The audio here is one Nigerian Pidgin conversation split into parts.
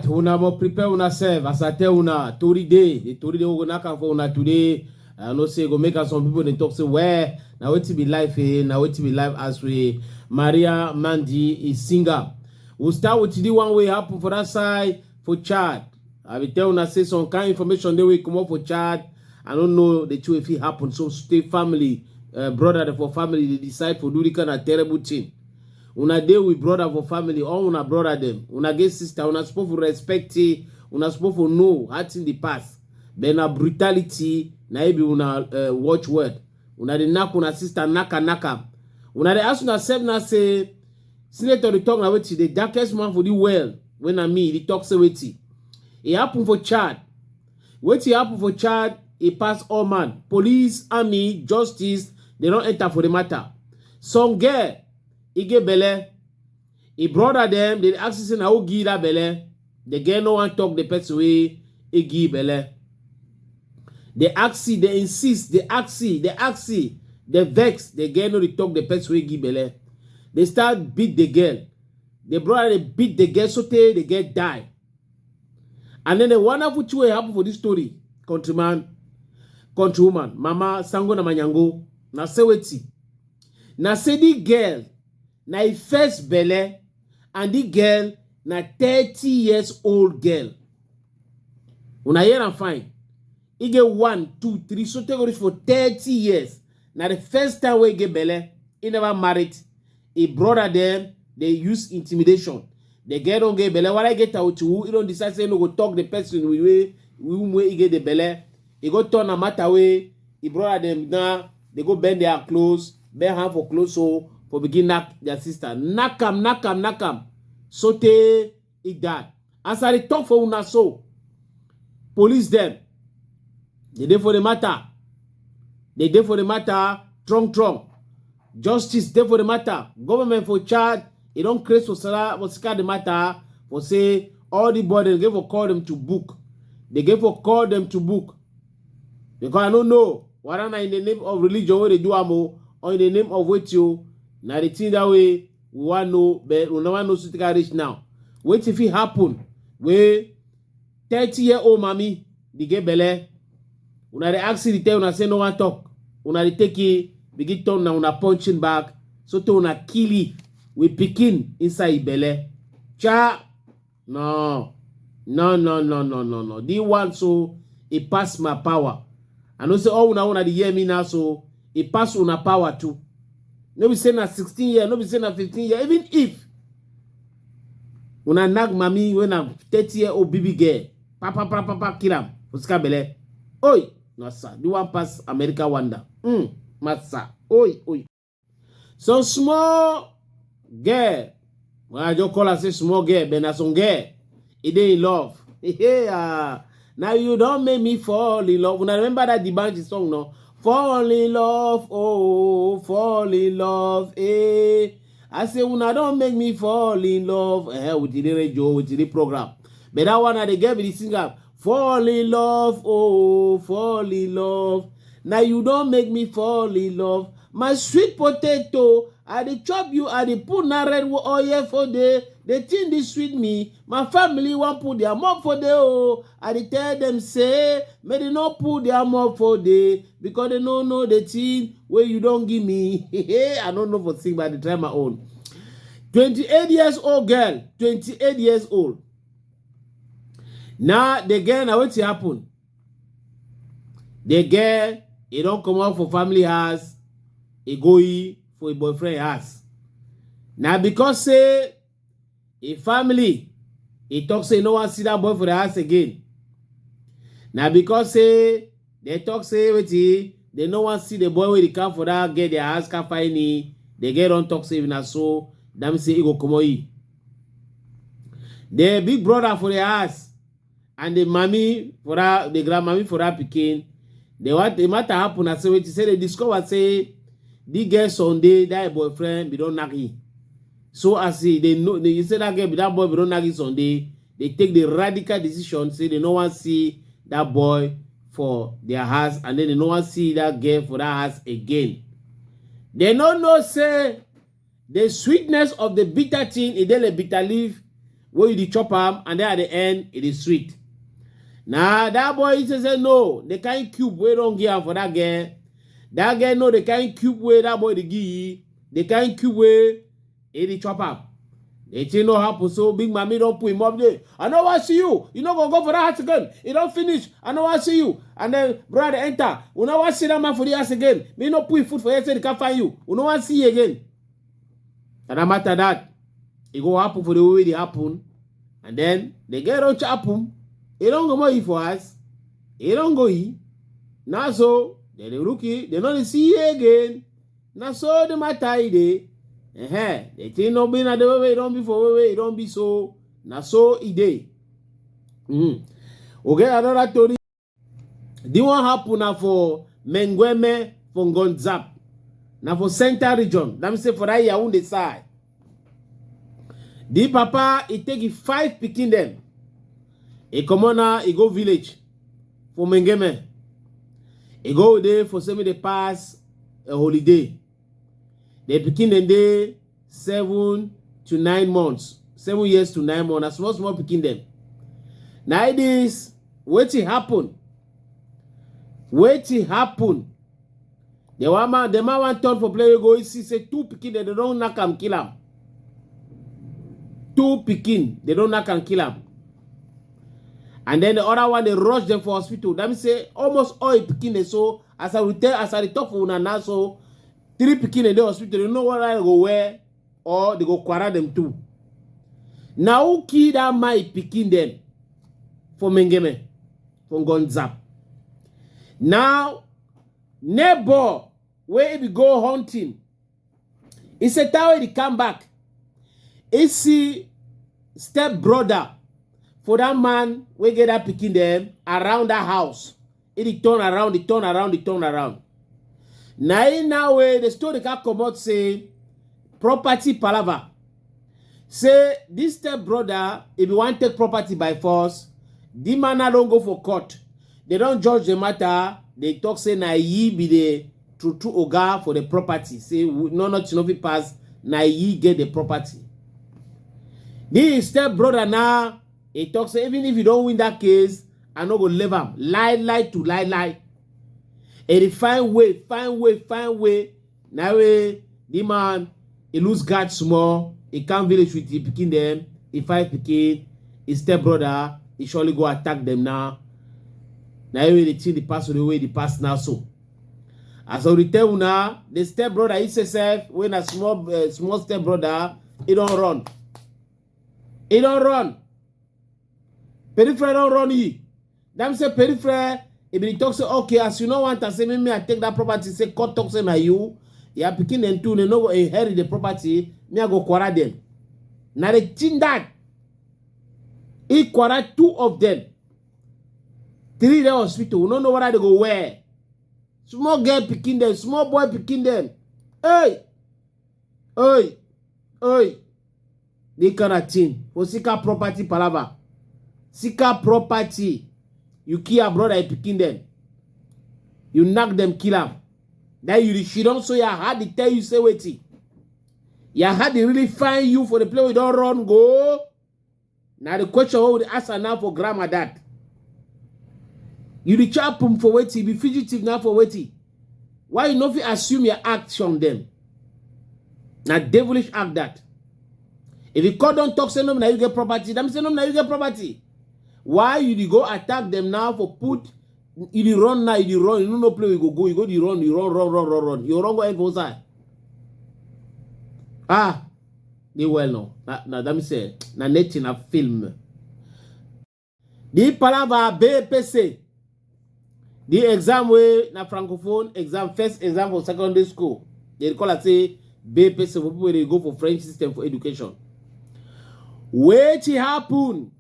chat, una mo prepare una serve as I tell una tori day. The tori day we go knock for una today. I know say go make us some people they talk say where now wait to be live now wait to be live as we Maria Mandy is singer. We'll start with the one way happen for that side for chat. I will tell una say some kind of information they will come up for chat. I don't know the two if it happen. So stay family, brother for family, they decide for do the kind of terrible thing. Una deal with brother for family, all una brother them. Una get sister, una supposed to respect it, una supposed to know what's in the past. Then a brutality, na ebi una watch word. Una de knock una sister naka. Una de ask una self na say, Senator the talk na weti, the darkest man for the world. When I mean, the talk say weti. It happen for Chad. Weti happen for Chad, it pass all man. Police, army, justice, they don't enter for the matter. Some girl, he get belle. He brother them, they ask how give that belle. The girl no one talk the person way, he give belle. They ask, they insist, they ask, they vex, the girl no they talk the person way give belle. They start beat the girl. The brother they beat the girl so the girl die. And then the wonderful thing happen for this story, countrywoman, mama sango na manyango, na seweti. Na say the girl, na a first belle, and the girl, na 30 years old girl. Una hear and fine. He get 1, 2, 3, so take it for 30 years. Now the first time we get belle, he never married. He brother them, they use intimidation. The girl don't get belle. When I get out to who, he don't decide say no go talk the person we he get the belle. He go turn a matter way. He brother them now. They go bend their clothes, bend hand for clothes so for begin knock their sister. Knock am. Sote he died. As I talk for una so, police them. They dey for the matter. They dey for the matter. Trong. Justice dey for the matter. Government for charge. It don't create for scar the matter. For say all the boys they give for call them to book. They give for call them to book. Because I don't know whether in the name of religion where they do amo or in the name of what you. Now the thing that way we want know, but we never know something can reach now. Wait if it happen. Where 30-year-old mommy, they get belle. Una de ask the tell una say no one talk. Una de take it, begin turn now una punching back. So to una kill it with picking inside belle. Cha no. The one so it pass my power. I know say all una hear me now so it pass una power too. No be say na 16 years, no be say na 15 years. Even if una nag mami when I'm 30-year-old baby girl, papa kill am for skabele. Oi, no sir, the one pass America wonder. Massa. Oi. So small girl, when I just call her say small girl, but na some girl, it dey in love. Now you don't make me fall in love. When I remember that the band song no. Fall in love, oh, fall in love, eh. I say, una don't make me fall in love, with the radio, with the program. But that one, they gave me the singer, fall in love, oh, fall in love. Now you don't make me fall in love. My sweet potato, I dey chop you, I dey put na red oil for day. They think this sweet me. My family won't put their mouth for day, oh. I dey tell them, say, may they not put their mouth for day. Because they don't know the thing where you don't give me. I don't know for sing, but I try my own. 28 years old girl. 28 years old. Now, the girl, now what's happen? The girl, he don't come out for family house. He go for a boyfriend house. Now, because say, a family, he talk say no one see that boy for the house again. Now, because say, they talk say, they no one see the boy where they come for that, get their house, can't find it. They get on talk say, even so, them say, he go come on. The big brother for the house, and the mommy for that, the grandmammy for that Pekin, the matter happen, I say, say, they discover, say, the girl Sunday, that boyfriend, we don't knock him. So as they know, they say that girl, that boy, we don't knock him Sunday, they take the radical decision, say they no one see that boy for their house, and then they no one see that girl for that house again. They don't know, say, the sweetness of the bitter thing, it dey bitter leaf, where you chop am, and then at the end, it is sweet. Now, that boy, he say, no, the kind cube, we don't give am for that girl. That girl know the kind cube way that boy they give, the kind cube way, it chop am. They thing no happen, so big mommy don't put him up there. I know I see you. You not gonna go for that house again. You don't finish. I know I see you. And then brother enter. You know I see that man for the house again. Me not put food for you, say they can't find you. You know I see you again. And no matter that, it go happen for the way it happen. And then they get on happen. It don't go more for us. It don't go eat. Now so they rookie, they don't see you again. Now so the matter ide. The thing don't be na the way, it don't be for way, it don't be so. Now so ide. Okay, another story. The one happen now for Mengweme for Gonzap. Now for Central region. Let me say for that Yaoundé side. The papa, he take 5 picking them. He come on now, he go village for Mengeme. He go there for some they pass a holiday. They picking them there 7 to 9 months. 7 years to 9 months. Small picking them. Now it is, what it happen? What it happen? The man want turn for player go, he say 2 picking them, they don't knock and kill him. 2 picking, they don't knock and kill him. And then the other one, they rush them for hospital. That means say almost all picking them. So as I talk for una now, so 3 picking in the hospital, you know what I go where or they go quarantine them too. Now who kid that my picking them for Mengeme, from Gonzap. Now neighbor where we go hunting, he said that he come back. He see step brother for that man we get that picking them around that house. It turn around. Now way the story can come out say property palava. Say this step brother, if you want to take property by force, the man don't go for court. They don't judge the matter. They talk say na ye be the true oga for the property. Say no fit pass, na ye get the property. This step brother now, he talks say even if you don't win that case, I no go leave him. Lie. And he find way. Now the man, he lose guard small. He come village with the picking them. He fight picking. His step brother, he surely go attack them now. Now they think the pass the way the pass now so. As I return now, the step brother he says when a small step brother, he don't run. Peripheral don't run he. Them say peripheral. If he talks say okay, as you know want to say me I take that property, say court talks say na you are picking them too, they no go inherit the property, me I go quarrel them. Now they think that he quarrel 2 of them. 3 in the hospital, we don't know what they go where. Small girl picking them, small boy picking them. Hey. They kind of thing. For Sika property palava. Sika property. You kill a brother, you picking them. You knock them, kill them. Then you she don't so you had to tell you say waiting. You had to really find you for the play we don't run go. Now the question what would ask her now for grammar that. You the chop them for waiting, be fugitive now for waiting. Why you not assume your action them? Now devilish act that. If you call don't talk say no now you get property, them say no now you get property. Why you go attack them now for put you run now, you run, you no play you go, you run. You run go head for side. They well no. That me say na net in a film. The palava BPC. The exam way na francophone exam, first exam for secondary school. They call it say BPC for people they go for French system for education. Wait it happen.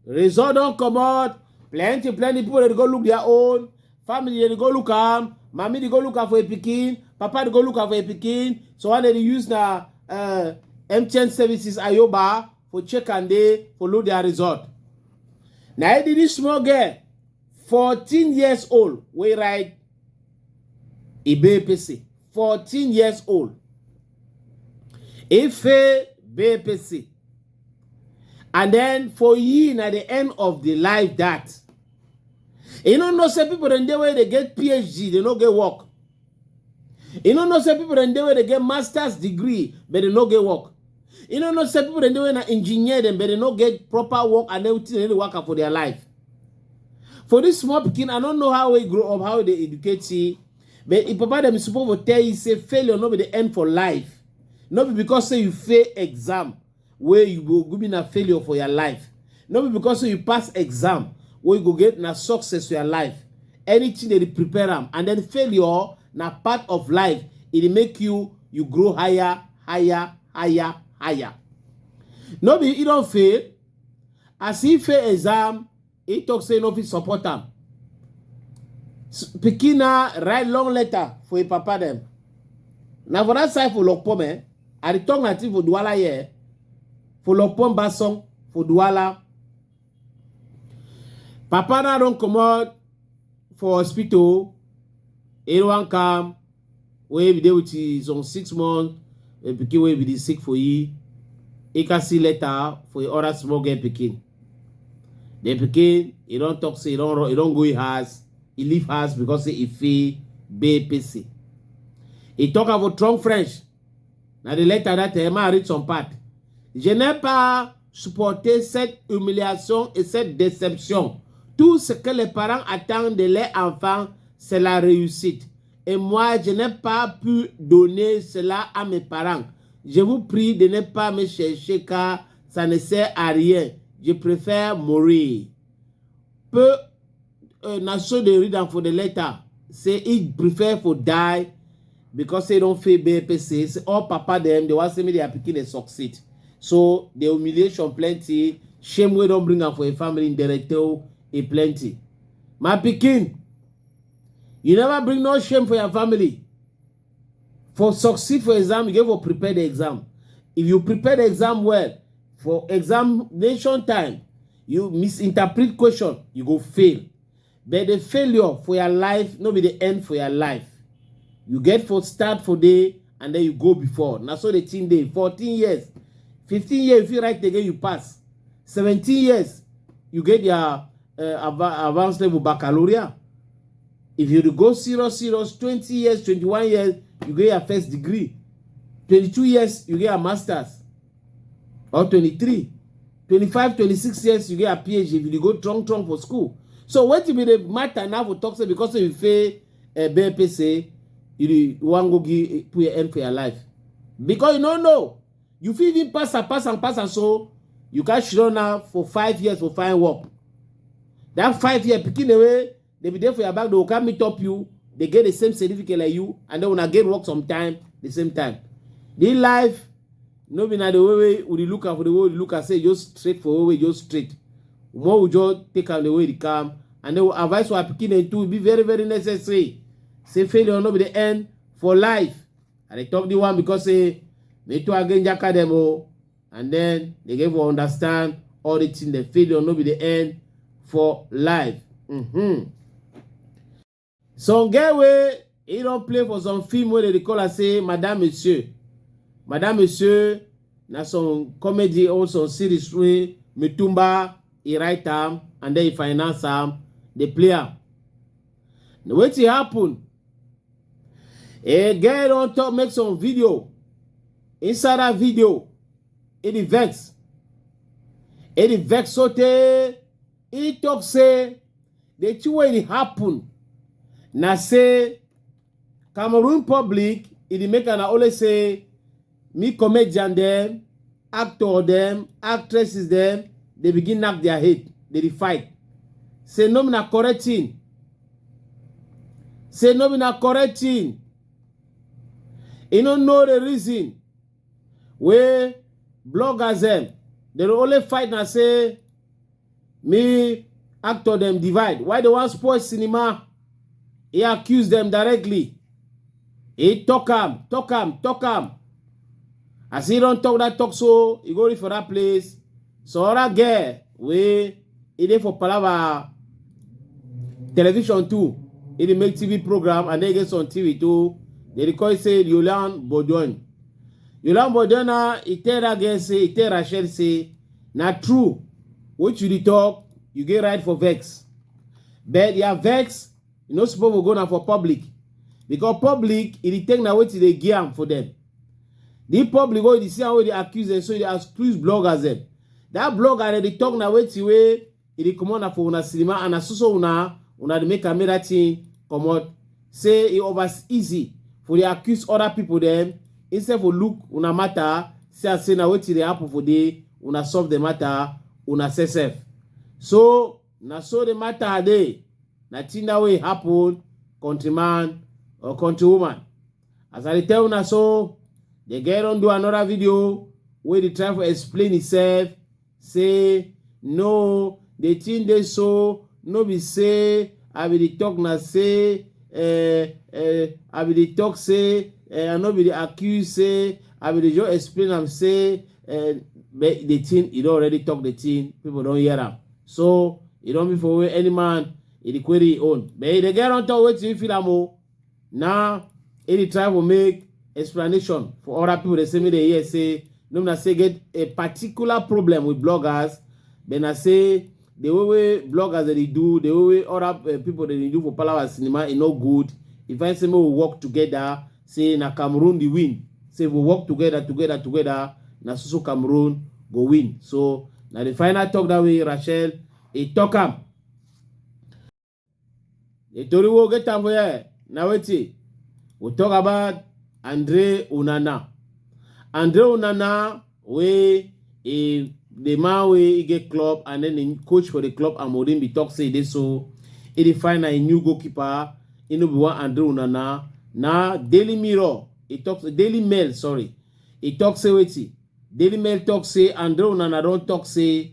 Result don't come out. Plenty people they go look their own. Family they go look am. Mommy they go look for a pikin. Papa they go look for a pikin. So when they use na MTN services Ayoba for check and day for look their result. Now this small girl, 14 years old, we write BPC. 14 years old. If BPC. And then for ye at the end of the life that. You don't know some people in the way they get PhD, they don't get work. You don't know some people in the way they get master's degree, but they don't get work. You don't know some people in the way they engineer them, but they don't get proper work and everything they work for their life. For this small pikin, I don't know how they grow up, how they educate you. But if Papa them is supposed to tell you, say failure not be the end for life. Not be because say you fail exam where you will go be a failure for your life. Not be because say you pass exam where you go get na success for your life. Anything they prepare them. And then failure na part of life. It make you grow higher, higher, higher, higher. No be you don't fail. As he fail exam, he talk say no fit support them. Pikina write long letter for your papa them. Now for that side for Lokpom, I return native for Douala here. For Lokpom Basson for Douala. Papa now don't come out for hospital. Everyone come. We be there with his on 6 months. Pikin we be sick for you. He can see letter for your other small girl Pikin. The Pikin, he don't talk, say he don't go in house. He leave house because he feel BPC. He talk about strong French. Now the letter that he m'a read son part. Je n'ai pas supporté cette humiliation et cette déception. Tout ce que les parents attendent de leurs enfants, c'est la réussite. Et moi, je n'ai pas pu donner cela à mes parents. Je vous prie de ne pas me chercher car ça ne sert à rien. Je préfère mourir. Peu nation de read for the letter say he prefer for die because they don't feel BPC. Say all papa them they want to say me they are picking a succeed. So the humiliation plenty, shame we don't bring up for a family in director a plenty. My Pikin, you never bring no shame for your family. For succeed for exam, you get for prepare the exam. If you prepare the exam well, for examination time, you misinterpret question, you go fail. But the failure for your life, not be the end for your life. You get for start for day, and then you go before. Now so the thing day, 14 years, 15 years, if you write again, you pass. 17 years, you get your advanced level baccalaureate. If you go serious, 20 years, 21 years, you get your first degree. 22 years, you get a master's. Or 23. 25, 26 years, you get a PhD if you go strong for school. So what will be the matter now for talk because you fail a BPC, you want to give put your end for your life. Because you don't know. You feel even pass and so you can show now for 5 years for fine work. That 5 year picking away, they be there for your back, they will come meet up you, they get the same certificate like you, and then when I get work sometime, the same time. This life, no be na the way we look at for the way we look at say just straight for way just straight. More we just take out the way they come, and then we advise for picking to be very, very necessary. Say failure not be the end for life. And they talk the one because say me to again jaka them and then they give to understand all the things the failure not be the end for life. Some girl way he don't play for some film where they call her say Madame Monsieur. Madame Monsieur, na some comedy also series way Mitumba he write them and then he finance them, they play them. What happen? A girl don't talk make some video. Inside that video, it vex. It vex so te he talk say the two way it happen. Na say Cameroon public, it make an always say me comedian them, actor them, actresses them, they begin knock their head, they fight. Say no me na correcting. Say no me na correcting. You don't know the reason where bloggers them they only fight and say me actor them divide. Why they want sports cinema? He accuse them directly. He talk am. As he don't talk that talk so, he go for that place. So other girl, we he dey for Palava television too. He dey make TV program and they get on TV too. They record say Yolande Bodouin. Yolande Bodouin, he tell that girl say, he tell Rachel say, Not true. What you talk, you get right for vex. But you have vex, you know, supposed to go now for public. Because public, it take now what they give for them. The public, go, they see how they accuse them, so they accuse bloggers them. That blogger, they talk now what way, it come on for una cinema, and so una they make camera thing come out. Say it was easy for they accuse other people them, instead for look una matter, say now what they happen for they, una solve the matter, una say safe. So, na so the matter day, na thing that way happen, countryman or countrywoman. As I tell una so, the guy don't do another video where they try to explain itself, say, no, the thing they so, no be say, I be the talk na say, I be the talk say, I no be the accuse say, I be the just explain and say, the thing, you don't already talk the thing, people don't hear them. So, you don't be for where any man, the query own. But the guy don't talk what you feel amo. Now, any try to make explanation for other people. They say me they hear say, no, I say get a particular problem with bloggers. Then I say the way bloggers that they do, the way other people that they do for Palawa cinema is not good. If I say we work together, say na Cameroon the win. Say we work together, na so Cameroon go win. So now the final talk that way, Rachel, it talk am. The tori will get time for here. Now wait, we talk about Andre Onana. Andre Onana, the man he get club and then the coach for the club Amorim be talk say this so he find a new goalkeeper. He no be one Andre Onana. Now Daily Mirror, Daily Mail, sorry. He talk say wait. Daily Mail talk say Andre Onana don't talk say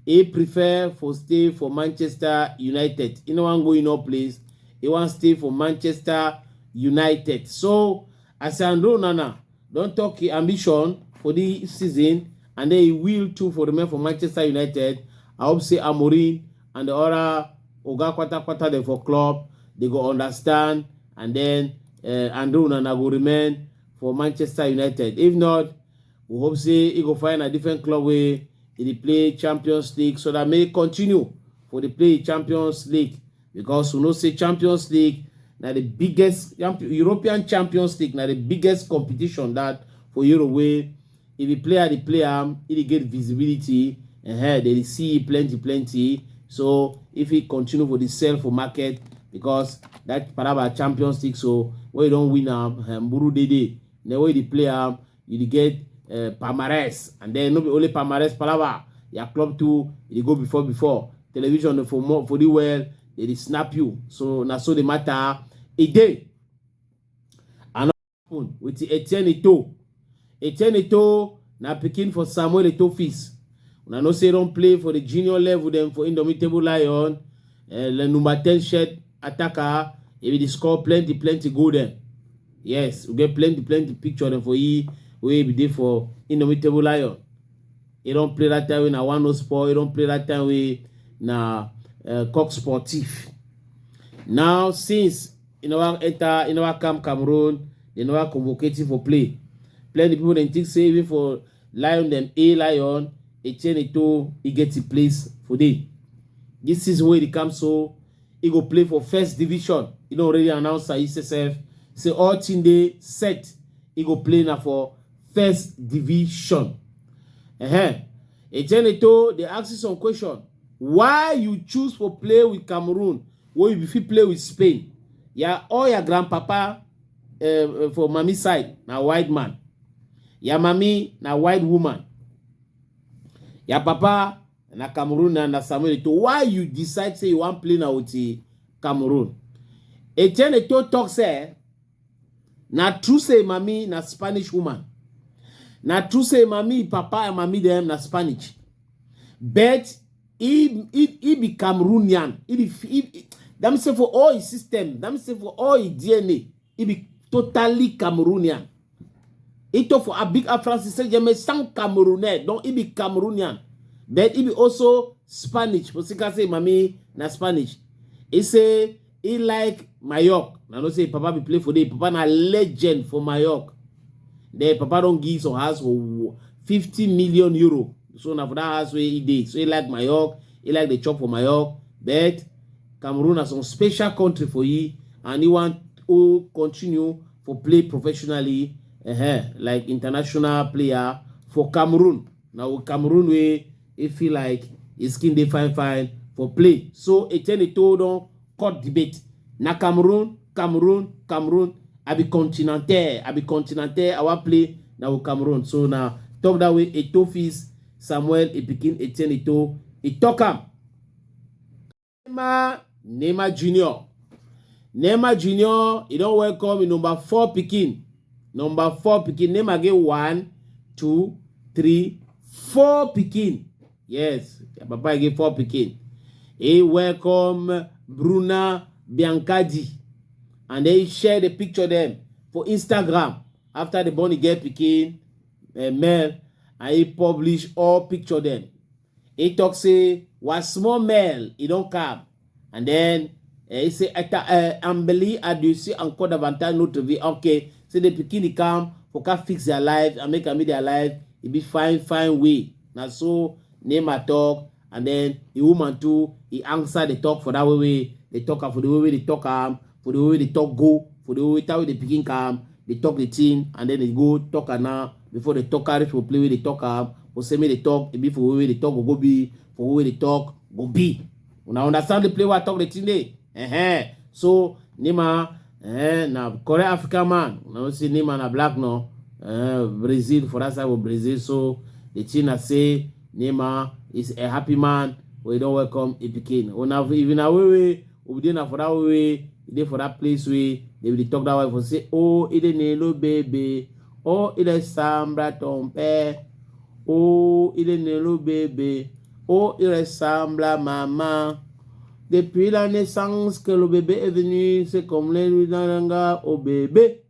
he prefer for stay for Manchester United. He no want go in no place. He want stay for Manchester United. So as Andre Onana don't talk his ambition for this season, and then he will too for remain for Manchester United. I hope say Amorim and the other Oga Kwata they for club, they go understand, and then Andre Onana will remain for Manchester United. If not, we hope say he go find a different club where he play Champions League, so that may continue for the play Champions League, because we know say Champions League now the biggest European Champions League, now the biggest competition that for Euro where if you play at the player, it get visibility and they see plenty. So if he continue for the sell for market, because that paraba Champions League, so where you don't win Buru Dede, the way the player you get Palmares, and then not only Palmares paraba, your club too, you go before television for the well, they snap you. So now so the matter a day. And with the Etienne Eto'o na picking for Samuel Eto'o fees. Una no say don't play for the junior level them for Indomitable Lion. The number 10 shirt attacker. If they score plenty goal them. Yes, we get plenty picture them for he we be there for Indomitable Lion. He don't play that time with na One No Sport. He don't play that time with na Coq Sportif. Now since in our camp Cameroon, they know convocating for play. Plenty people then think say even for Lion them Lion, Etienne Eto'o, he gets a place for day. This is where he comes, so he go play for first division. He don't already announce that ESSF. Say all team they set. He go play now for first division. Etienne Eto'o, they ask you some question. Why you choose for play with Cameroon? Why you fit play with Spain? Yeah, all your grandpapa for mommy side, now white man. Your mommy, now white woman. Your papa, na Cameroon, na Samuel Eto'o. Why you decide say you want play now with Cameroon? Etienne Eto'o talk say, na true say mommy na Spanish woman. Na true say mommy, papa and mommy them na Spanish. But he be Cameroonian. That say for all his system, that say for all his DNA, he be totally Cameroonian. He talk for a big France, he say, je me sens Camerounais, donc he be Cameroonian. But he be also Spanish. For si say mommy na Spanish. He say he like Mallorca. I don't say papa be play for day. Papa na legend for Mallorca. The papa don't give some house for 50 million euro. So now for that house where he did. So he like Mayock, he like the chop for Mayock, but Cameroon has some special country for you, and he want to continue for play professionally, like international player for Cameroon. Now with Cameroon way, he feel like his skin they fine for play. So it turn it to court debate. Na Cameroon, I be continental, I want play now with Cameroon. So now talk that way, Etofis, Samuel, it begin a turn it to, it talk him. Neymar Junior, he don't welcome in number 4 Pikin. Neymar get 1, 2, 3, 4 Pikin. Yes, Papa get 4 Pikin. He welcome Bruna Biancardi. And they share the picture them for Instagram. After the born get Pikin, male, and he publish all picture them. He talk say, was small male, he don't come. And then, he say, Ambeli a dû see encore davantage notre vie. Okay, so the Pikin come, for can fix their life, and make their life, it be fine way. Now so, Neymar talk, and then the woman too, he answer the talk for that way, they talk for the way they talk, for the way they talk go, for the way the Pikin come, they talk the thing, and then they go talk now, before they talk carry for play with they talk for say me they talk, it be for the way they talk go be, for the way they talk go be. Una understand the play what talk the thing dey? So Neymar, na correct African man. Una see Neymar na black no. Brazil for that side of Brazil. So the thing I say Neymar is a happy man. We don't welcome a Pikin. Una even a way we dey na for that way, dey for that place way they will talk that way for say oh it is Nelo baby, oh it is Sambra ton père, oh il est Nelo baby. Oh, il ressemble à maman. Depuis la naissance que le bébé est venu, c'est comme les nuits d'un au bébé.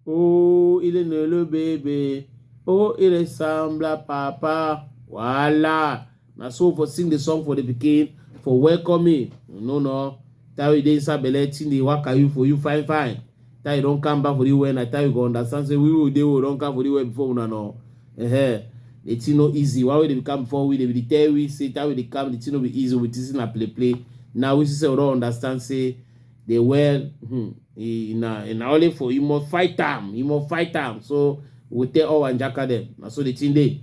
Oh, il est né le bébé. Oh, il ressemble à papa. Voilà. Now, so for sing the song for the Pikin, for welcoming. No. Tell you this, Sabeletti, the work you for you fine. Tell you don't come back for you when I tell you go understand. Say we will don't come for you when before we know. It's not easy. Why would they come before we? They will tell we say that they come. It's not be easy. We this na play. Now we say we don't understand. Say they well. In only for you must fight them. So we tell all and jack them. So the thing they.